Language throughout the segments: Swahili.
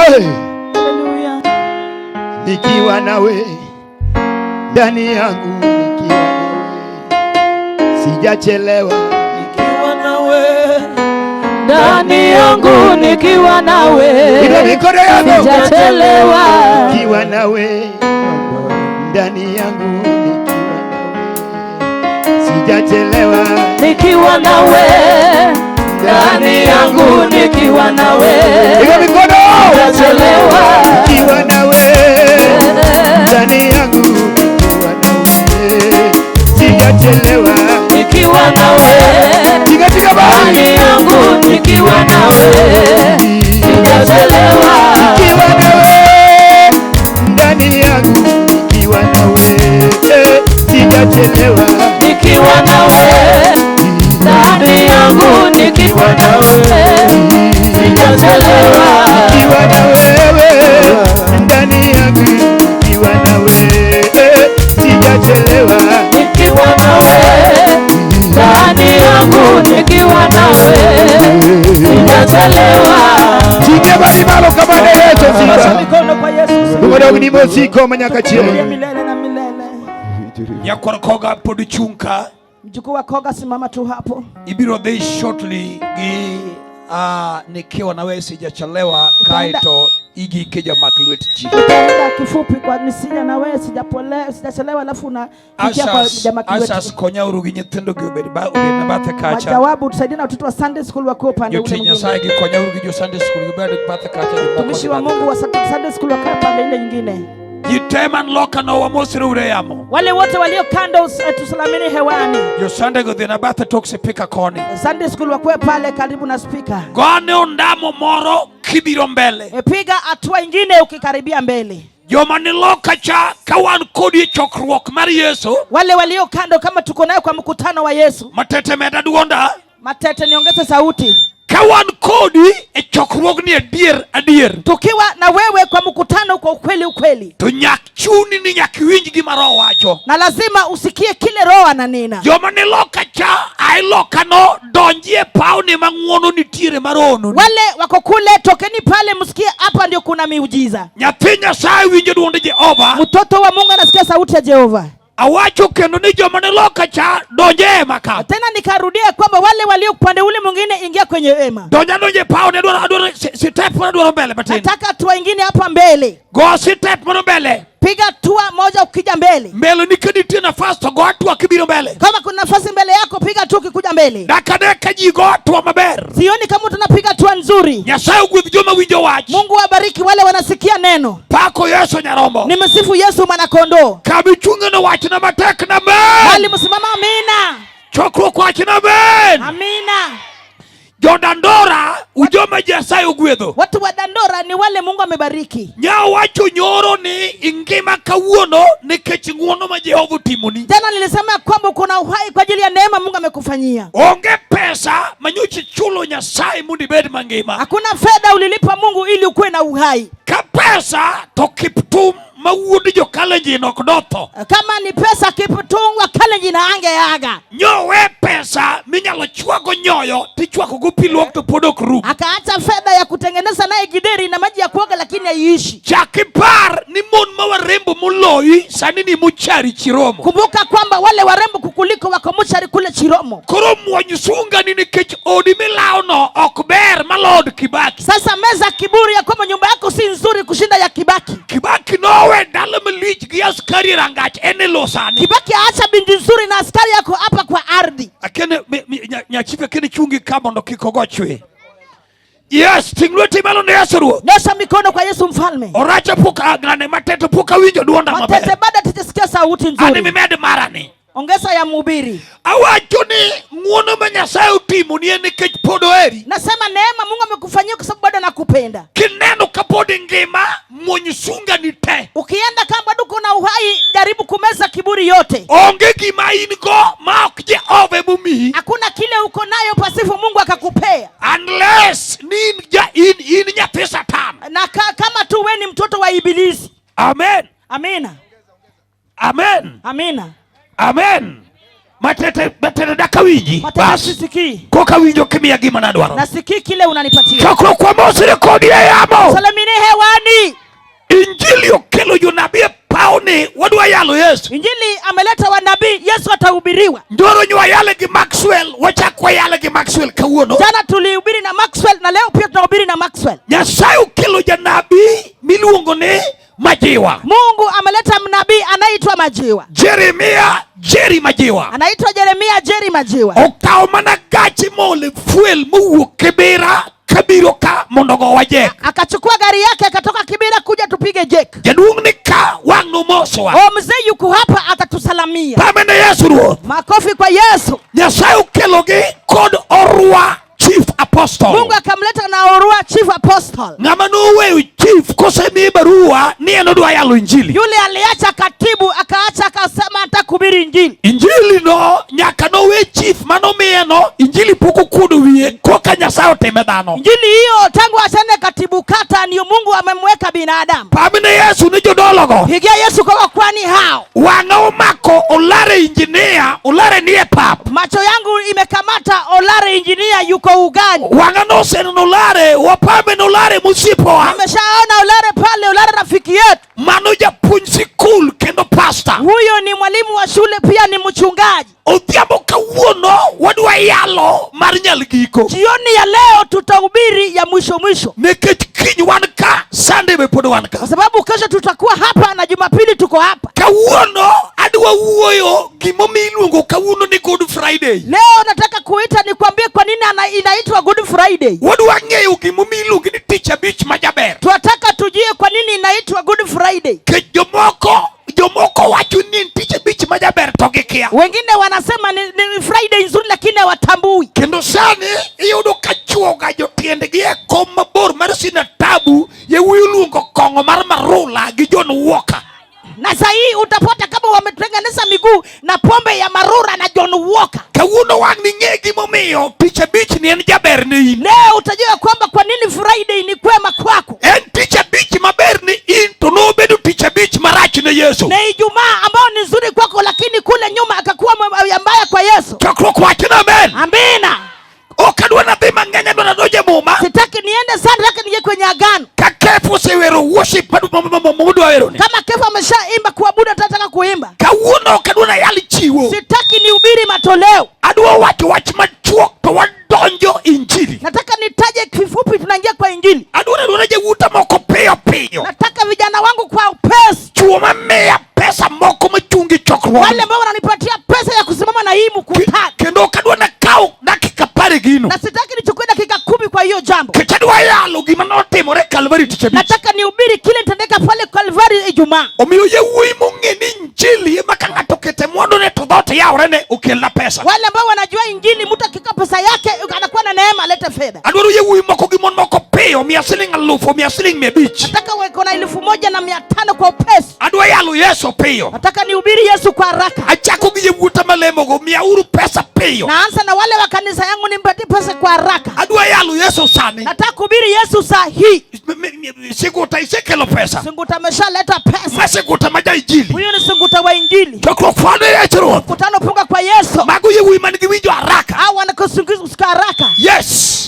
Haleluya. Nikiwa nawe ndani yangu, nikiwa nawe sijachelewa. Nikiwa nawe ndani yangu, nikiwa nawe sijachelewa. Nikiwa nawe ndani yangu, sijachelewa. Nikiwa nawe ndani yangu, nikiwa nawe sijachelewa. Nikiwa nawe ndani yangu, nikiwa nawe sijachelewa. Nikiwa nawe ndani yangu, nikiwa nawe sijachelewa. Nikiwa nawe ndani yangu, nikiwa nawe sijachelewa. Nikiwa nawe ndani yangu, nikiwa nawe sijachelewa. Nikiwa na wewe ndani yangu, nikiwa nawe sijachelewa. Nikiwa nawe ndani yangu, nikiwa nawe sijachelewa. Sije bali malo kama neleto sika. Mikono kwa Yesu. Ngoja unimo siko manyaka chie. Milele na milele. Yakor koga poduchunka. Mjukuu wa Koga simama tu hapo. Ibiro they shortly gi nikiwa nawe sijachelewa kaito igi keja maklwetji. Utaenda kifupi kwa nisija nawe sijachelewa alafu na kikia kwa jamaa kwetu. Asas konya urugi nyitendo gubedi ba ubedi bathe kacha. Majawabu tusaidie na watoto wa Sunday school wako pande ule mwingine. Yotinya saigi konya urugi jo Sunday school gubedi bathe kacha. Tumishi wa Mungu wa Sunday school wako pande ile nyingine. Yiteman loka no wa mosiri ureyamo. Wale wote walio kando tusalamini hewani. Yo Sunday go thina bathe toksi pika koni. Sunday school wakwe pale karibu na speaker. Gone undamo moro kibiro mbele. Piga hatua nyingine ukikaribia mbele. Yomani loka cha kawan kodi chokruok mari Yesu. Wale walio kando kama tuko nayo kwa mkutano wa Yesu. Matete meda duonda. Matete niongeze sauti. Kawan kodi chokruok ni adier. Tukiwa na wewe kwa mkutano kwa ukweli. To nyak chuni ni nyak winji gima roho wacho. Na lazima usikie kile roho ananena. Yomani loka cha ai loka no donjie pao ni manguono ni tire marono. Wale wako kule tokeni pale msikie hapa ndio kuna miujiza. Nyathinya sai winje duonde Jehova. Mtoto wa Mungu anasikia sauti ya Jehova. Awacho kendo ni jomani loka cha donje maka. Tena nikarudia kwamba wale walio upande ule mwingine ingia kwenye ema. Donje pao ne adora step na mbele bateni. Nataka hatua nyingine hapa mbele. Go step mbele. Piga hatua moja ukija mbele. Mbele nikaditie nafasi to go hatua kibiro mbele. Kama kuna nafasi mbele yako piga hatua ukikuja mbele. Dakadeka ji go hatua maber. Sioni kama tunapiga hatua nzuri. Nyasaye ugwedh joma winjo wach. Mungu wabariki wale wanasikia neno. Pako Yesu nyarombo. Nimesifu Yesu mwana kondoo. Kabichunge no wach na matek na men. Hali msimama amina. Chokruok wach na men. Amina. Jodandora ujoma Nyasaye ugwedho. Watu wa Dandora ni wale Mungu amebariki. Nyawacho nyoro ni ingima kawuono nikech ng'wono ma Jehova timoni. Jana nilisema kwamba kuna uhai kwa ajili ya neema Mungu amekufanyia. Onge pesa manyuchi chulo Nyasaye mundi bed mangima. Hakuna fedha ulilipa Mungu ili ukuwe na uhai. Ka pesa to Kiptum mawuodi jo Kalenjin ok dotho. Kama ni pesa Kiptum wa Kalenjin angeaga. Nyowe pesa minyalo chwago nyoyo tichwako go pilok to podok ru. Akaacha fedha ya kutengeneza naye gideri na maji ya kuoga lakini haiishi. Chakipar ni mon mawarembo moloi sani ni muchari Chiromo. Kumbuka kwamba wale warembo kukuliko wako muchari kule Chiromo. Koro mwanyusunga ni nikech odi milao no okber malod Kibaki. Sasa meza kiburi ya kwamba nyumba yako si nzuri kushinda ya Kibaki. Kibaki nowe dala malich gi askari rangach ene losani. Kibaki aacha binti nzuri na askari yako hapa kwa ardhi. Akene nyachife kene chungi kama ndo kikogochwe. Yes, tinglueti malo ne Yesu. Nyosha mikono kwa Yesu mfalme. Oracha puka ngane matete puka winjo duonda maber. Matete bada tutasikia sauti nzuri. Ani mimed marani. Ongeza ya mhubiri. Awacho ni ng'wono ma Nyasaye utimo ni nikech podo eri. Nasema neema Mungu amekufanyia kwa sababu bado anakupenda. Kineno kapodi ngima mwonysunga ni te. Ukienda kama bado kuna uhai jaribu kumeza kiburi yote. Onge gima ingo ma ok Jehova mumi. Hakuna kile uko nayo pasifu Mungu akakupea. Unless in nyathi Satan. Na kama tu wewe ni mtoto wa ibilisi. Amen. Amina. Amen. Amina. Amen. Matete dakawinji. Matete koka winjo kimia gima nadwaro. Nasikii kile unanipatia. Chokro kwa mosi rekodi ya yamo. Salamini hewa. Yesu. Injili ameleta wanabii, Yesu atahubiriwa. Ndoro nywa yale gi Maxwell, wacha kwa yale gi Maxwell kawuono. Jana tulihubiri na Maxwell na leo pia tunahubiri na Maxwell. Nyasaye ukelo janabii miluongo ni Majiwa. Mungu ameleta mnabii anaitwa Majiwa. Jerry Majiwa. Anaitwa Jeremia Jerry Majiwa. Okao mana gachi mole fuel muwuok Kibera kabiro ka mondogo wajek. Akachukua gari yake akatoka Kibera kuja tupige jek. Jaduong ni ka wang'no moswa. Mzee yuko hapa atatusalamia. Pamene Yesu Ruoth. Makofi kwa Yesu. Nyasaye ukelogi kod orwa Chief Apostle. Mungu akamleta na orwa Chief Apostle. Ng'ama noweyo chief kosemi barua ni enodwa yalo injili. Yule aliacha katibu akaacha akasema atakubiri injili. Injili no nyaka nowe chief manomieno injili poko kudu wiye koka Nyasaye otime dhano. Injili hiyo tangu achane katibu kata ndio Mungu amemweka binadamu. Pamene Yesu ni jodologo. Pigia Yesu kwa kwani hao. Wanga umako olare engineer olare niye pap. Macho yangu imekamata olare engineer yuko ugani. Wanga no sen olare wapame olare musipo. Nimeshaona olare pale, olare rafiki yetu. Manoja punzi cool kendo pastor. Huyo ni mwalimu wa shule pia ni mchungaji. Odhiambo kawuono wadwa yalo mar nyalgiko. Jioni ya leo tutahubiri ya mwisho. Nikech kiny wan ka, Sunday be pod wan ka. Kwa sababu kesho tutakuwa hapa na Jumapili tuko hapa. Kawuono adwa wuoyo gimomiyo iluongo kawuono ni Good Friday. Leo nataka kuita nikwambie kwa nini inaitwa Good Friday. Wadwa ng'eyo gimomiyo iluongo ni Tich Abich majaber. Tunataka tujue kwa nini inaitwa Good Friday. Ke jomoko wacho ni Tich Abich majaber to gikia. Wengine wanasema ni Friday nzuri lakini hawatambui. Kendo sani iyudo ka chuoga jotiendgi e kom mabor mar sina tabu ye wiluongo kong'o mar marula gi John Walker. Na sasa hii utapata kama wametengeneza miguu na pombe ya marura na John Walker. Kawuono wang ni ng'e gimomiyo Tich Abich ni en jaber ni in. Leo utajua kwamba kwa nini Friday ni kwema kwako. En Tich Abich maber ni in to nobedo Tich Abich marach ne Yesu. Na Ijumaa ambao ni nzuri kwako lakini kule nyuma akakuwa mbaya kwa Yesu. Chokruok wachna amen. Amina. Okadwa nadhi mang'eny adwa nadoje muma. Sitaki niende sana, nataka nije kwenye agano. Ka Kefu sewero worship mudwa wero ni. Kama Kefu ameshaimba kuabudu nataka kuimba. Kawuono okadwa na yali chiwo. Sitaki nihubiri matoleo. Adwa wacho wach machuok to wadonjo injili. Nataka nitaje kifupi tunaingia kwa injili. Adwa na jewuta moko piyo. Nataka vijana wangu kwa upesi. Chuo mamea pesa moko machungi chokruok. Wale ambao wananipatia pesa ya kusimama na hii mkutano. Kendo okadwa na kao dakika pare gino. Na sitaki nichukue dakika 10 kwa hiyo jambo. Kechadwa yalo gima notimore Calvary Tich Abich. Nataka nihubiri kile nitendeka pale Calvary Ijumaa. Omiyo yewuoyi mong'e ni injili ema ka ng'ato kete mwandu ne to dhoot yawre ne okelna pesa. Wale ambao wanajua injili mtu akika pesa yake anakuwa na neema alete fedha. Adwaro yewuoyi moko gi mon moko piyo 100,000 100,500. Nataka weko na 1,500 kwa upesi. Adwa yalo Yesu piyo. Nataka nihubiri Yesu kwa haraka. Achako gi yewuota malemo go miauru pesa piyo. Naanza na wale wa kanisa yangu nimpatie pesa kwa haraka. Adwa yalo Yesu sani. Nataka kuhubiri Yesu saa hii. Siguta isekelo pesa. Singuta ameshaleta pesa. Masiguta maja injili. Huyo ni singuta wa injili. Chokruok fwane Yesu Ruoth. Mkutano punga kwa Yesu. Mago yewuoyi man gi winjo haraka. Hao wanakusunguka haraka. Yes.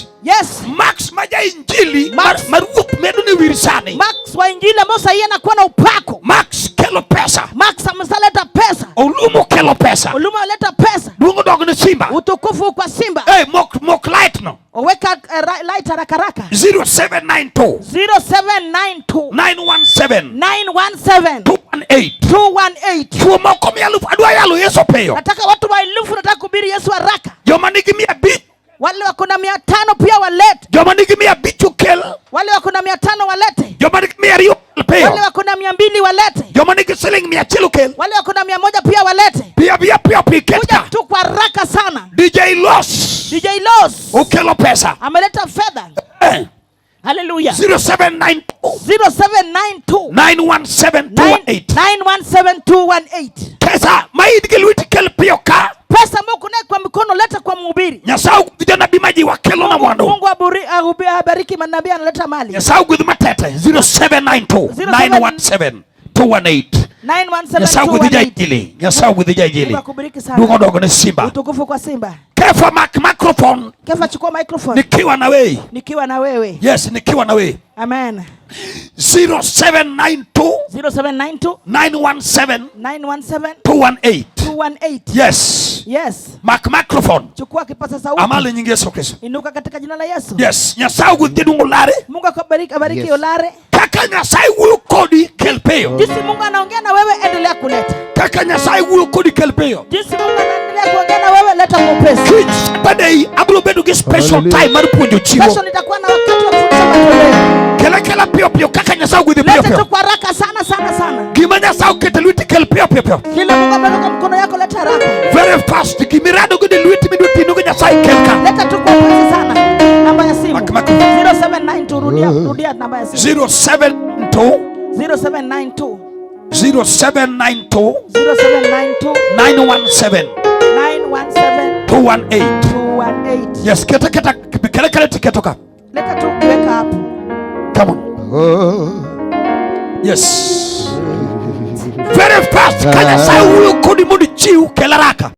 Max maja injili maruoth medo ne wir sani. Max wa injili ambao sasa anakuwa na upako. Max kelo pesa. Max amesaleta pesa. Olumo kelo pesa. Olumo aleta pesa. Duongo dog ne Simba. Utukufu kwa Simba. Hey, mok light no. Oweka light haraka. 0792 917 218. Chuo moko 1,000 adwa yalo Yesu piyo. Nataka watu wa 1,000 nataka kuhubiri Yesu haraka. Joma nigi 100 wale wako na 500 pia walete. Joma nigi 100 ukel. Wale wako na 500 walete. Joma nigi 200 piyo. Wale wako na 200 walete. Joma nigi shilingi 100 ukel. Wale wako na 100 pia walete. Pia kuja tu kwa haraka sana. DJ Loss ukelo pesa. Ameleta fedha. Hallelujah. 0792 917 218. Pesa maidi gelwiti kel piyo ka. Pesa mboko nae kwa mikono leta kwa mhubiri. Nyasau kujana bimaji wakelo na mwando. Mungu abariki manabii analeta mali. Nyasau kujama tete 0792 917 218. Nyasau kujija ijili. Nyasau kujija ijili. Dungo dogo ni Simba. Utukufu kwa Simba. Kefa microphone. Kefa chukua microphone. Nikiwa na wewe. Nikiwa na wewe. Yes, nikiwa na wewe. Amen. 0792 0792 917 917 218. 218. Yes. Yes. Mark microphone. Chukua kipaza sauti. Amale nyingi Yesu Kristo. Inuka katika jina la Yesu. Yes. Nyasaye gudidungu lare. Mungu akubariki, abariki Yes. Olare. Kaka nyasaye wuyo kodi kelpeyo. Jinsi Mungu anaongea na wewe, endelea kuleta. Kaka nyasaye wuyo kodi kelpeyo. Jinsi Mungu anaendelea kuongea na wewe, leta mwepesi. Kids badai abro bedu ge special time marupunjo chiwo. Kesho nitakuwa na wakati wa kufundisha matoleo. Kela pio pio kaka nyasaye gudi pio Leta pio. tu kwa haraka sana sana sana. Gima nyasaye keteluiti kelpeyo pio pio. Kile Mungu ameweka mkono yako, leta haraka. Very fast. Gimirado gudi luiti minuti nugu nyasaye kelka. Leta tu kwa upesi sana. Namba ya simu. Mak. 0792 rudia namba ya simu. 072 0792 0792 0792 917 917 218. 218. Yes, kele tiketoka. Leta tu kuweka hapo. Come on. Yes. Very fast. Kanya sai huyo kodi mudi chiu kelaraka.